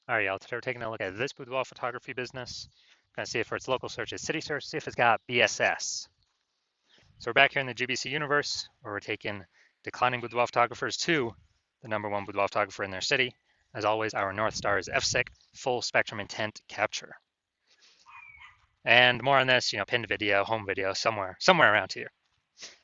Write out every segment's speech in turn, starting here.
All right, y'all, today we're taking a look at this boudoir photography business. Gonna see if for its local search is city search, see if it's got BSS. So we're back here in the GBC universe where we're taking declining boudoir photographers to the #1 boudoir photographer in their city. As always, our North Star is FSIC, full spectrum intent capture. And more on this, pinned video, home video, somewhere around here.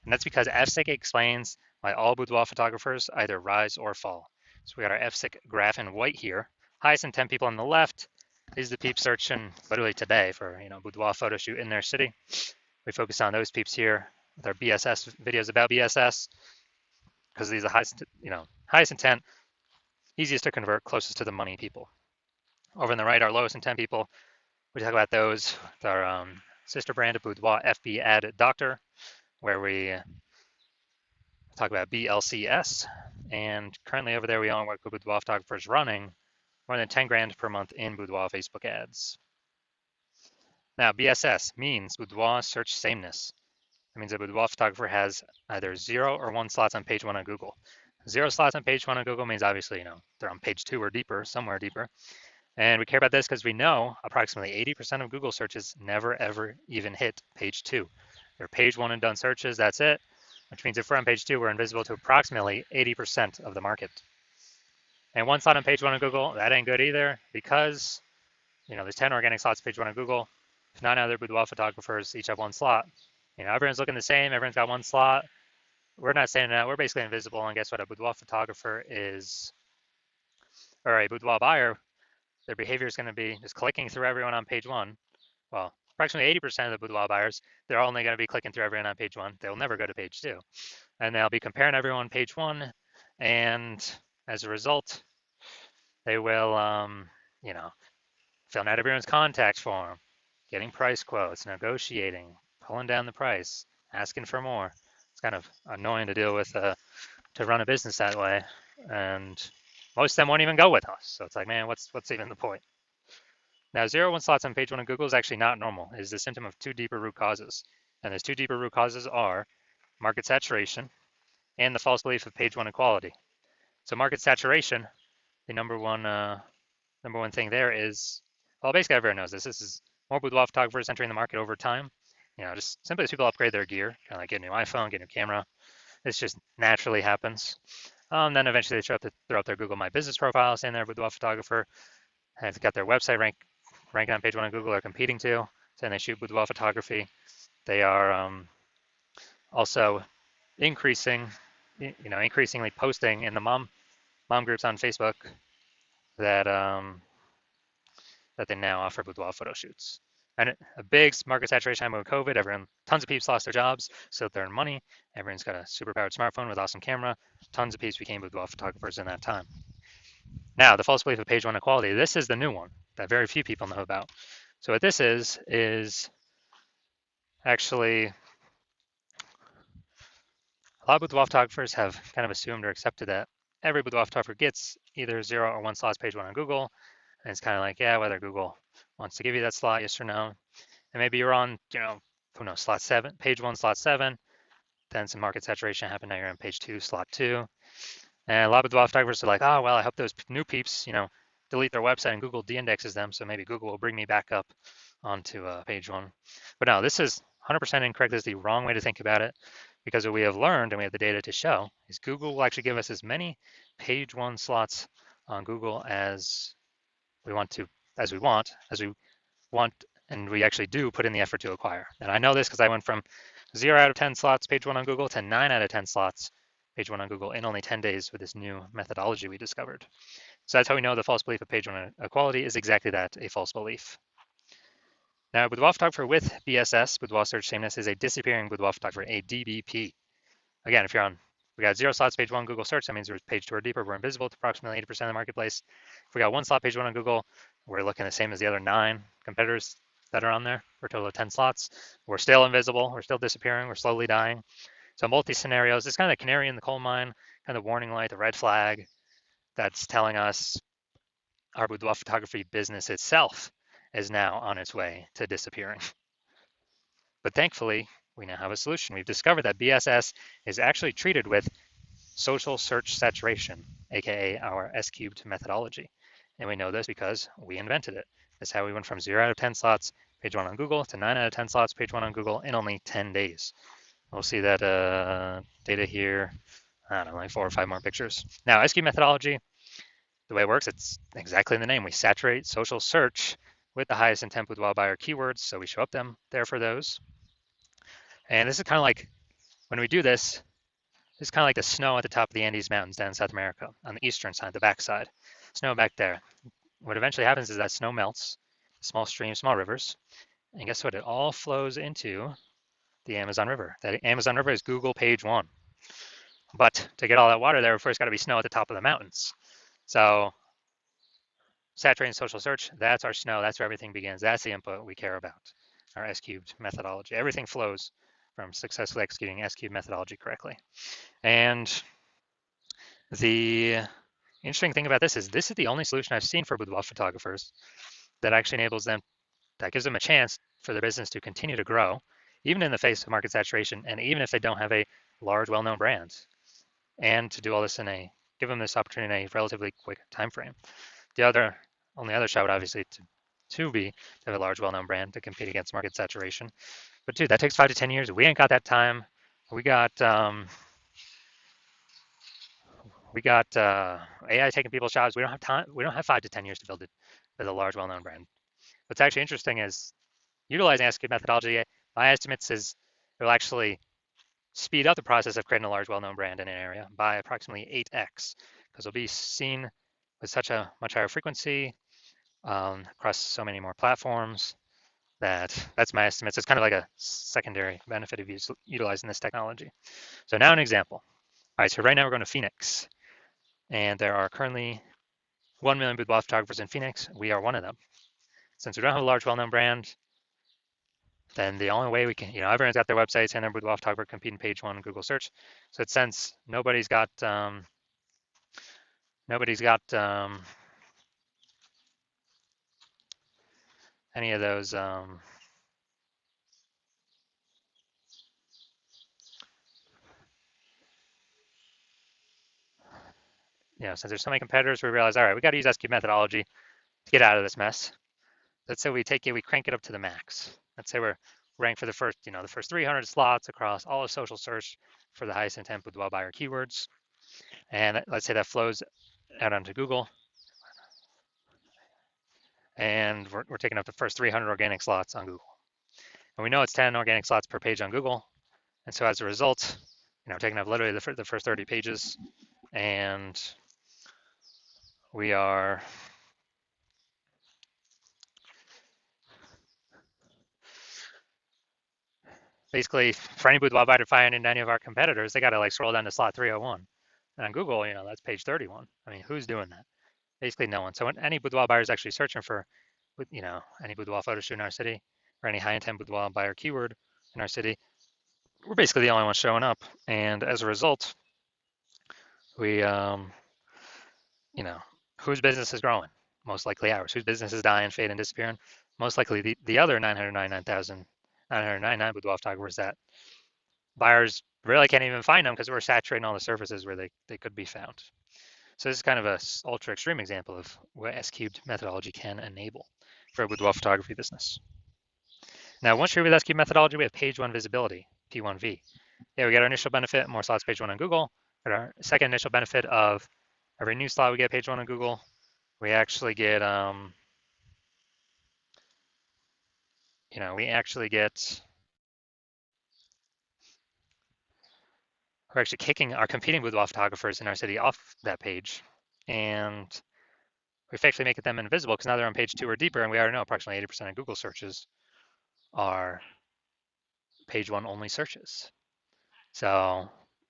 And that's because FSIC explains why all boudoir photographers either rise or fall. So we got our FSIC graph in white here. Highest intent people on the left. These are the peeps searching literally today for boudoir photo shoot in their city. We focus on those peeps here with our BSS videos about BSS because these are highest intent, easiest to convert, closest to the money people. Over on the right, our lowest intent people. We talk about those with our sister brand of Boudoir FB Ad Doctor, where we talk about BLCS. And currently over there, we own what Boudoir photographers running more than 10 grand per month in Boudoir Facebook ads. Now, BSS means Boudoir search sameness. It means a boudoir photographer has either 0 or 1 slots on page 1 on Google. 0 slots on page 1 on Google means obviously, they're on page 2 or deeper, somewhere deeper. And we care about this because we know approximately 80% of Google searches never ever even hit page 2. They're page 1 and done searches, that's it. Which means if we're on page 2, we're invisible to approximately 80% of the market. And 1 slot on page 1 on Google, that ain't good either because, there's 10 organic slots page 1 on Google. If 9 other boudoir photographers each have 1 slot, everyone's looking the same, everyone's got 1 slot. We're not saying that, we're basically invisible, and guess what? A boudoir photographer is, or a boudoir buyer, their behavior is going to be just clicking through everyone on page 1. Well, approximately 80% of the boudoir buyers, they're only going to be clicking through everyone on page 1. They'll never go to page 2. And they'll be comparing everyone on page 1, and as a result, they will, filling out everyone's contact form, getting price quotes, negotiating, pulling down the price, asking for more. It's kind of annoying to deal with, to run a business that way. And most of them won't even go with us. So it's like, man, what's even the point? Now, 0-1 slots on page 1 of Google is actually not normal. It is the symptom of 2 deeper root causes. And those 2 deeper root causes are market saturation and the false belief of page 1 equality. So market saturation, the number one thing there is, well, basically everyone knows this. This is more boudoir photographers entering the market over time. Just simply as people upgrade their gear, kind of like get a new iPhone, get a new camera. This just naturally happens. Then eventually they throw up their Google My Business profile saying they're a boudoir photographer. And they've got their website ranking on page 1 on Google, they're competing to, saying they shoot boudoir photography. They are also increasingly posting in the mom groups on Facebook that that they now offer boudoir photo shoots. And a big market saturation time with COVID, tons of peeps lost their jobs, so they earn money. Everyone's got a super powered smartphone with awesome camera. Tons of peeps became boudoir photographers in that time. Now, the false belief of page 1 equality. This is the new one that very few people know about. So what this is actually a lot of boudoir photographers have kind of assumed or accepted that every boudoir photographer gets either 0 or 1 slots page 1 on Google. And it's kind of like, yeah, whether Google wants to give you that slot, yes or no. And maybe you're on, who knows, slot 7, page 1, slot 7. Then some market saturation happened. Now you're on page 2, slot 2. And a lot of boudoir photographers are like, oh, well, I hope those new peeps, delete their website and Google de-indexes them. So maybe Google will bring me back up onto page 1. But no, this is 100% incorrect. This is the wrong way to think about it, because what we have learned and we have the data to show is Google will actually give us as many page 1 slots on Google as we want, and we actually do put in the effort to acquire. And I know this because I went from 0 out of 10 slots page 1 on Google to 9 out of 10 slots page 1 on Google in only 10 days with this new methodology we discovered. So that's how we know the false belief of page 1 equality is exactly that, a false belief. Now, boudoir photographer with BSS, boudoir search sameness, is a disappearing boudoir photographer, a DBP. Again, if we got 0 slots page 1 Google search, that means we're page 2 or deeper, we're invisible to approximately 80% of the marketplace. If we got 1 slot page 1 on Google, we're looking the same as the other 9 competitors that are on there for a total of 10 slots. We're still invisible, we're still disappearing, we're slowly dying. So multi-scenarios, it's kind of the canary in the coal mine, kind of warning light, the red flag that's telling us our boudoir photography business itself is now on its way to disappearing. But thankfully, we now have a solution. We've discovered that BSS is actually treated with social search saturation, aka our S-cubed methodology. And we know this because we invented it. That's how we went from 0 out of 10 slots, page 1 on Google, to 9 out of 10 slots, page 1 on Google in only 10 days. We'll see that data here. I don't know, like 4 or 5 more pictures. Now, SQ methodology, the way it works, it's exactly in the name. We saturate social search with the highest intent boudoir buyer keywords, so we show up there for those. And this is kind of like, when we do this, it's kind of like the snow at the top of the Andes Mountains down in South America on the eastern side, the backside. Snow back there. What eventually happens is that snow melts, small streams, small rivers, and guess what? It all flows into the Amazon River. That Amazon River is Google page 1. But to get all that water there, first got to be snow at the top of the mountains. So saturating social search, that's our snow. That's where everything begins. That's the input we care about, our S-cubed methodology. Everything flows from successfully executing S-cubed methodology correctly. And the interesting thing about this is the only solution I've seen for boudoir photographers that actually enables them, that gives them a chance for their business to continue to grow, even in the face of market saturation, and even if they don't have a large, well-known brand, and to do all this give them this opportunity in a relatively quick time frame. The only other shot would obviously to have a large, well-known brand to compete against market saturation. But dude, that takes 5 to 10 years. We ain't got that time. We got AI taking people's jobs. We don't have time. We don't have 5 to 10 years to build a large, well-known brand. What's actually interesting is utilizing SQ methodology. My estimates is it will actually speed up the process of creating a large, well-known brand in an area by approximately 8x, because it'll be seen with such a much higher frequency across so many more platforms. That's my estimates. It's kind of like a secondary benefit of utilizing this technology. So now an example. All right, so right now we're going to Phoenix, and there are currently 1 million boudoir photographers in Phoenix. We are one of them. Since we don't have a large, well-known brand, then the only way we can, everyone's got their websites and their boudoir photographer competing page 1 in Google search. So since nobody's got any of those since there's so many competitors, we realize, all right, we got to use SQ methodology to get out of this mess. Let's say we crank it up to the max. Let's say we're ranked for the first 300 slots across all of social search for the highest intent boudoir buyer keywords. And let's say that flows out onto Google. And we're taking up the first 300 organic slots on Google. And we know it's 10 organic slots per page on Google. And so as a result, we're taking up literally the first 30 pages. And we are basically, for any boudoir buyer to find any of our competitors, they got to scroll down to slot 301. And on Google, that's page 31. I mean, who's doing that? Basically no one. So when any boudoir buyer is actually searching for, any boudoir photo shoot in our city or any high intent boudoir buyer keyword in our city, we're basically the only ones showing up. And as a result, we, whose business is growing? Most likely ours. Whose business is dying, fading, disappearing? Most likely the other 999,999 boudoir photographers that buyers really can't even find them because we're saturating all the surfaces where they could be found. So this is kind of a ultra extreme example of what S-cubed methodology can enable for a boudoir photography business. Now, once you're with S-cubed methodology, we have page 1 visibility, P1V. Yeah, we get our initial benefit, more slots page 1 on Google. But our second initial benefit of every new slot we get page 1 on Google, we actually get, we're actually kicking our competing boudoir photographers in our city off that page, and we effectively make them invisible because now they're on page 2 or deeper, and we already know approximately 80% of Google searches are page 1 only searches. So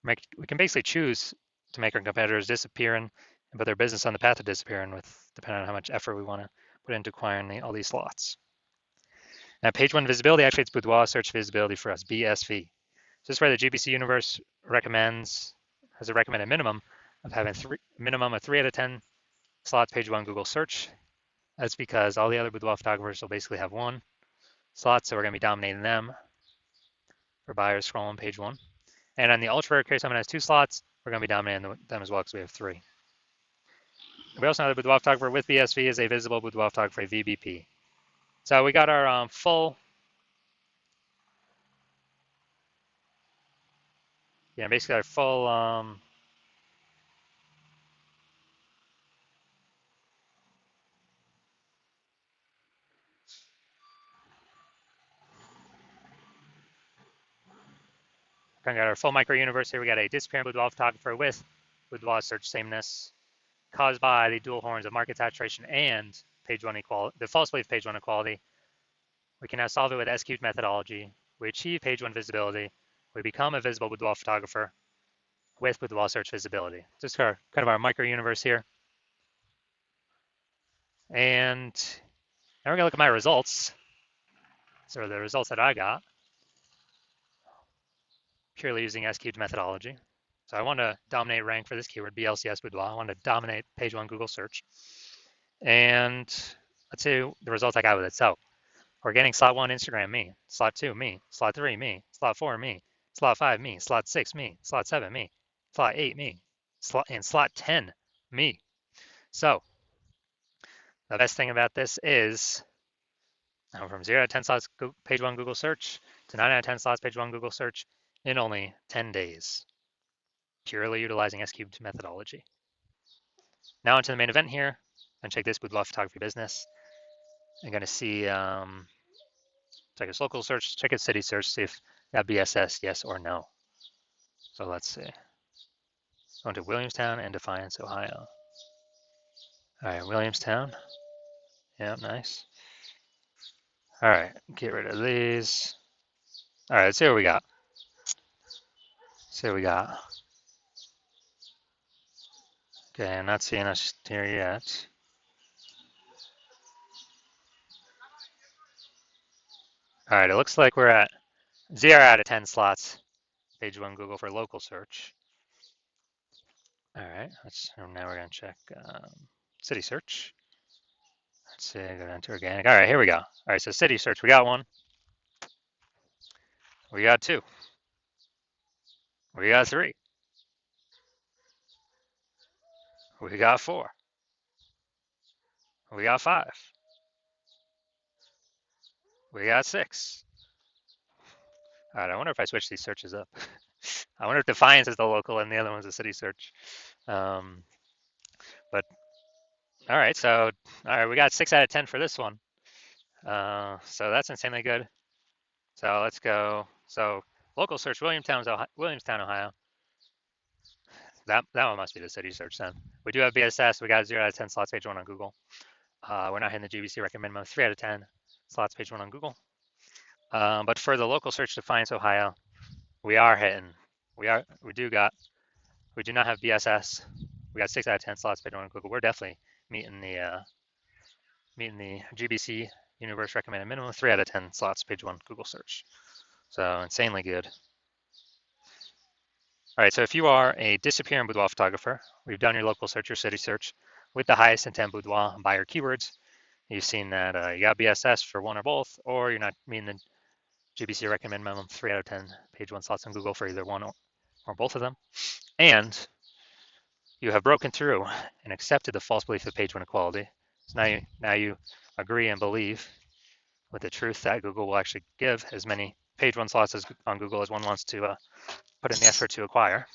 we can basically choose to make our competitors disappear and put their business on the path of disappearing, depending on how much effort we want to put into acquiring all these slots. Now, page 1 visibility actually it's boudoir search visibility for us, BSV. So this is where the GBC universe has a recommended minimum of having minimum of 3 out of 10 slots page 1 Google search. That's because all the other boudoir photographers will basically have 1 slot, so we're going to be dominating them for buyers scrolling page 1. And on the ultra rare case, someone has 2 slots, we're going to be dominating them as well because we have 3. We also know the boudoir photographer with BSV is a visible boudoir photographer, VBP. So we got our full, basically our full kind of got our full micro universe here. We got a disappearing boudoir photographer with boudoir search sameness caused by the dual horns of market saturation and page one equality, the false belief page one equality. We can now solve it with S-cubed methodology. We achieve page one visibility. We become a visible boudoir photographer with boudoir search visibility. Just our kind of our micro universe here. And now we're gonna look at my results. So the results that I got, purely using S-cubed methodology. So I want to dominate rank for this keyword, BLCS boudoir. I want to dominate page one Google search. And let's see the results I got with it. So we're getting slot one, Instagram, me. Slot two, me. Slot three, me. Slot four, me. Slot five, me. Slot six, me. Slot seven, me. Slot eight, me. And slot 10, me. So the best thing about this is from 0 out of 10 slots page one Google search to 9 out of 10 slots page one Google search in only 10 days, purely utilizing S-cubed methodology. Now onto the main event here, and check this boudoir photography business. I'm going to see, check its local search, check its city search, see if that BSS, yes or no. So let's see. Going to Williamstown and Defiance, Ohio. All right, Williamstown. Yeah, nice. All right, get rid of these. All right, let's see what we got. Okay, I'm not seeing us here yet. All right, it looks like we're at 0 out of 10 slots, page one Google for local search. All right, now we're gonna check city search. Let's see, go down to organic. All right, here we go. All right, so city search, we got one. We got two. We got three. We got four. We got five. We got six. All right, I wonder if I switch these searches up. I wonder if Defiance is the local and the other one's the city search. But all right, so we got 6 out of 10 for this one. So that's insanely good. So let's go. So local search, Williamstown, Ohio. That one must be the city search then. We do have BSS. We got 0 out of 10 slots page one on Google. We're not hitting the GBC recommend minimum 3 out of 10 slots page one on Google. But for the local search, Defiance, Ohio, we are hitting. We do not have BSS. We got 6 out of 10 slots page one on Google. We're definitely meeting the GBC universe recommended minimum 3 out of 10 slots page one Google search. So insanely good. All right, so if you are a disappearing boudoir photographer, we've done your local search, your city search with the highest intent boudoir by your keywords. You've seen that you got BSS for one or both, or you're not meeting the GBC recommend minimum 3 out of 10 page one slots on Google for either one or both of them. And you have broken through and accepted the false belief of page one equality. So now you agree and believe with the truth that Google will actually give as many page one slots on Google as one wants to put in the effort to acquire.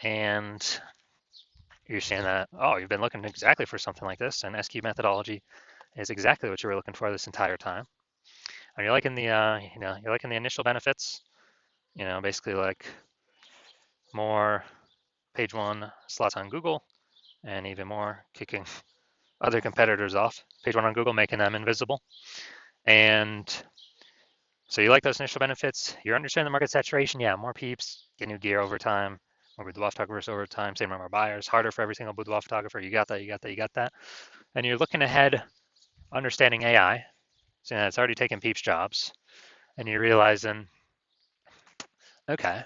And you're saying that, oh, you've been looking exactly for something like this, and S-cubed methodology is exactly what you were looking for this entire time. And you're liking the, you're liking the initial benefits, basically like more page one slots on Google, and even more kicking other competitors off page one on Google, making them invisible. And so you like those initial benefits. You're understanding the market saturation. Yeah, more peeps, get new gear over time, more boudoir photographers over time, same number of buyers, harder for every single boudoir photographer. You got that. And you're looking ahead, understanding AI, seeing that it's already taken peeps' jobs, and you're realizing, okay,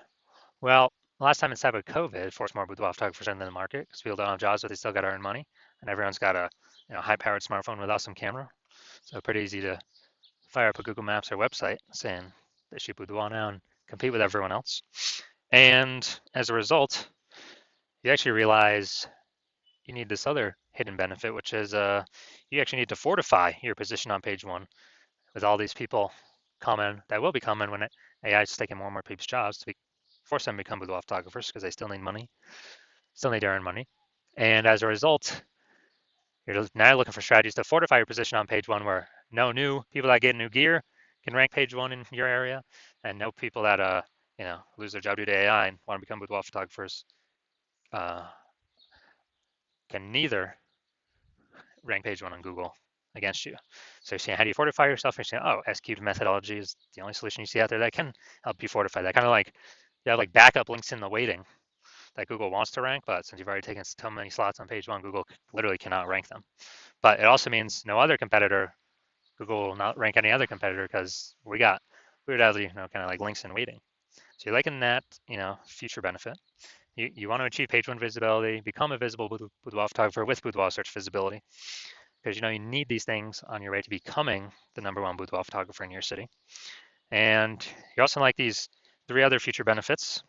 well, last time inside of COVID forced more boudoir photographers into the market because people don't have jobs, but they still got to earn money, and everyone's got a high-powered smartphone with awesome camera, so pretty easy to fire up a Google Maps or website saying they shoot boudoir now and compete with everyone else. And as a result, you actually realize you need this other hidden benefit, which is you actually need to fortify your position on page one with all these people coming that will be coming when AI is taking more and more people's jobs to force them to become boudoir photographers because they still need money, still need to earn money. And as a result, you're now looking for strategies to fortify your position on page one where no new people that get new gear can rank page one in your area, and no people that lose their job due to AI and want to become boudoir photographers uh, can neither rank page one on Google against you. So you're saying, how do you fortify yourself? You're saying, oh, S-cubed methodology is the only solution you see out there that can help you fortify that. Kind of like you have like backup links in the waiting that Google wants to rank, but since you've already taken so many slots on page one, Google literally cannot rank them. But it also means no other competitor, Google will not rank any other competitor because we would have kind of like links in waiting. So you're liking that, future benefit. You want to achieve page one visibility, become a visible boudoir photographer with boudoir search visibility, because you need these things on your way to becoming the number one boudoir photographer in your city. And you also like these three other future benefits,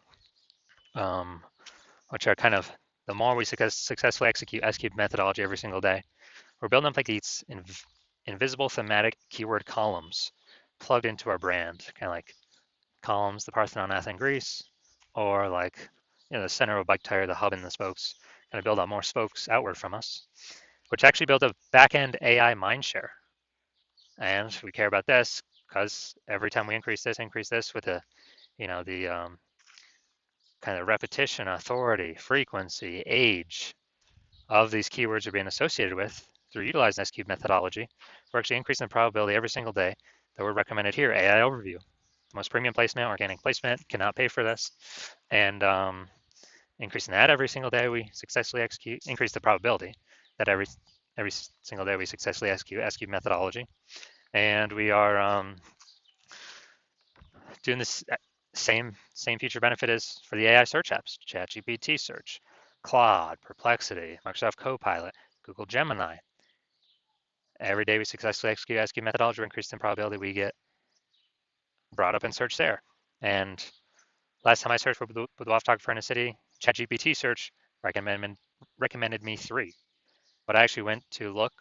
which are kind of the more we successfully execute S-cube methodology every single day, we're building up like these invisible thematic keyword columns plugged into our brand, kind of like columns, the Parthenon, Athens, Greece, or like the center of a bike tire, the hub and the spokes, kind of build out more spokes outward from us, which actually build a back-end AI mindshare. And we care about this because every time we increase this with the kind of repetition, authority, frequency, age of these keywords are being associated with through utilizing S-cube methodology, we're actually increasing the probability every single day that we're recommended here. AI overview, most premium placement, organic placement, cannot pay for this. And increasing that every single day we successfully increase the probability that every single day we successfully execute S-cube methodology. And we are doing this same feature benefit as for the AI search apps, ChatGPT search, Claude, Perplexity, Microsoft Copilot, Google Gemini. Every day we successfully execute S-cube methodology, increase the probability we get brought up in search there. And last time I searched for boudoir photographer in a city, ChatGPT search recommended me 3. But I actually went to look,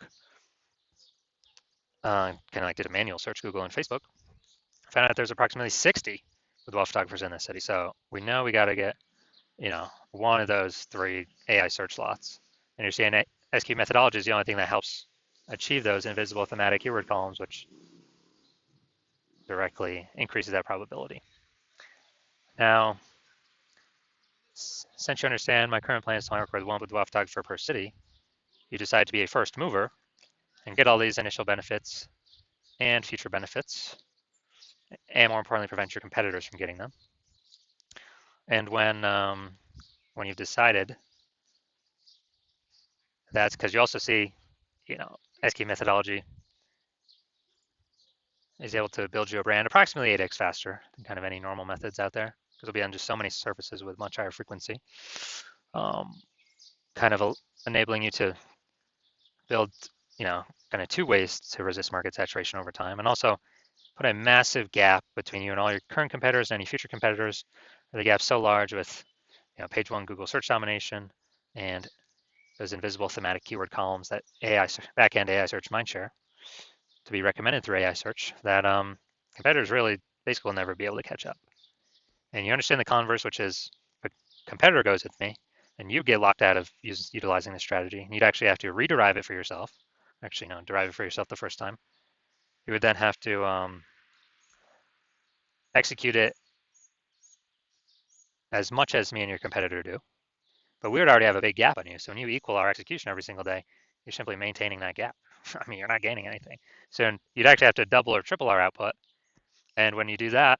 kind of like did a manual search, Google and Facebook, found out there's approximately 60 boudoir photographers in this city. So we know we got to get, one of those 3 AI search slots. And you're seeing S-cube methodology is the only thing that helps achieve those invisible thematic keyword columns, which directly increases that probability. Now, since you understand my current plan is to work with one boudoir photographer per city, you decide to be a first mover and get all these initial benefits and future benefits, and more importantly, prevent your competitors from getting them. And when you've decided, that's because you also see, S-cube methodology is able to build you a brand approximately 8x faster than kind of any normal methods out there, because it'll be on just so many surfaces with much higher frequency, kind of enabling you to build, kind of 2 ways to resist market saturation over time, and also put a massive gap between you and all your current competitors and any future competitors. The gap's so large with page one Google search domination and those invisible thematic keyword columns that backend AI search mindshare to be recommended through AI search that competitors really basically will never be able to catch up. And you understand the converse, which is if a competitor goes with me and you get locked out of utilizing this strategy, and you'd actually have to rederive it for yourself. Actually, no, derive it for yourself the first time. You would then have to execute it as much as me and your competitor do. But we would already have a big gap on you. So when you equal our execution every single day, you're simply maintaining that gap. I mean, you're not gaining anything. So you'd actually have to double or triple our output. And when you do that,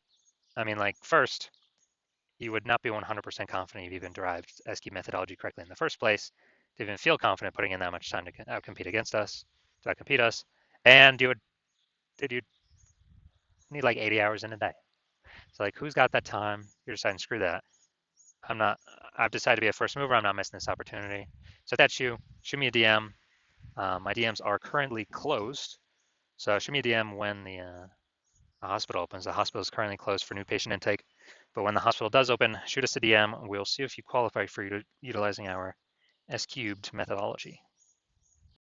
I mean, like first, you would not be 100% confident you've even derived S-cube methodology correctly in the first place to even feel confident putting in that much time to outcompete against us, to outcompete us. And you'd need like 80 hours in a day. So like, who's got that time? You're deciding, screw that. I've decided to be a first mover. I'm not missing this opportunity. So if that's you, shoot me a DM. My DMs are currently closed. So shoot me a DM when the hospital opens. The hospital is currently closed for new patient intake. But when the hospital does open, shoot us a DM. We'll see if you qualify for utilizing our S cubed methodology.